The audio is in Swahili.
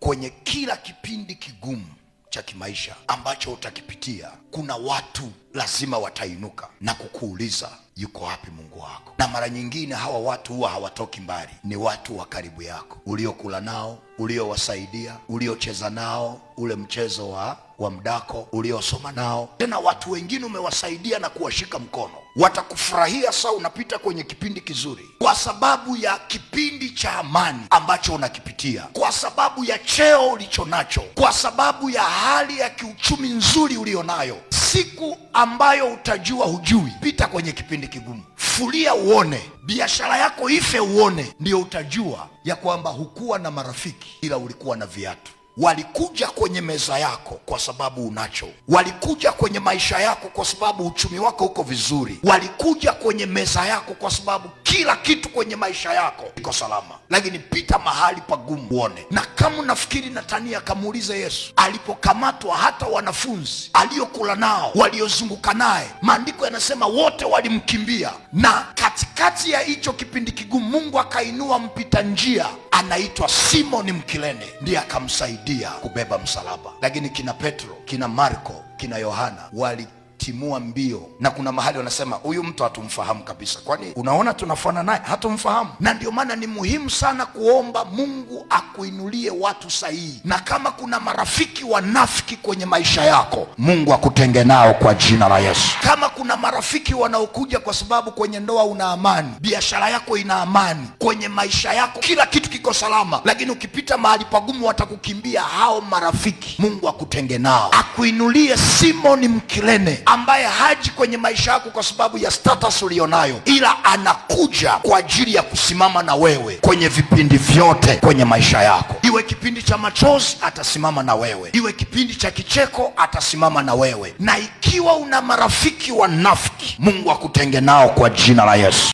Kwenye kila kipindi kigumu cha kimaisha ambacho utakipitia, kuna watu lazima watainuka na kukuuliza, yuko wapi Mungu wako? Na mara nyingine hawa watu huwa hawatoki mbali, ni watu wa karibu yako, uliokula nao, uliowasaidia, uliocheza nao ule mchezo wa mdako, uliosoma nao. Tena watu wengine umewasaidia na kuwashika mkono, watakufurahia saa unapita kwenye kipindi kizuri, kwa sababu ya kipindi cha amani ambacho unakipitia, kwa sababu ya cheo ulicho nacho, kwa sababu ya hali ya kiuchumi nzuri ulionayo. Siku ambayo utajua hujui, pita kwenye kipindi kigumu, fulia uone, biashara yako ife uone, ndio utajua ya kwamba hukuwa na marafiki ila ulikuwa na viatu. Walikuja kwenye meza yako kwa sababu unacho, walikuja kwenye maisha yako kwa sababu uchumi wako uko vizuri, walikuja kwenye meza yako kwa sababu kila kitu kwenye maisha yako iko salama. Lakini pita mahali pagumu uone. Na kama unafikiri Natania akamuuliza Yesu alipokamatwa, hata wanafunzi aliokula nao, waliozunguka naye, maandiko yanasema wote walimkimbia. Na katikati ya hicho kipindi kigumu, Mungu akainua mpita njia anaitwa Simoni Mkirene, ndiye akamsaidia kubeba msalaba. Lakini kina Petro, kina Marko, kina Yohana walitimua mbio, na kuna mahali wanasema huyu mtu hatumfahamu kabisa. Kwani unaona tunafanana naye? Hatumfahamu. Na ndio maana ni muhimu sana kuomba Mungu akuinulie watu sahihi, na kama kuna marafiki wanafiki kwenye maisha yako, Mungu akutenge nao kwa jina la Yesu. Kama kuna marafiki wanaokuja kwa sababu kwenye ndoa una amani, biashara yako ina amani, kwenye maisha yako kila kitu kiko salama, lakini ukipita mahali pagumu watakukimbia, hao marafiki Mungu akutenge nao. Akuinulie Simoni Mkirene, ambaye haji kwenye maisha yako kwa sababu ya status ulionayo, ila anakuja kwa ajili ya kusimama na wewe kwenye vipindi vyote kwenye maisha yako. Iwe kipindi cha machozi, atasimama na wewe. Iwe kipindi cha kicheko, atasimama na wewe. Na ikiwa una marafiki wanafiki, Mungu akutenge nao kwa jina la Yesu.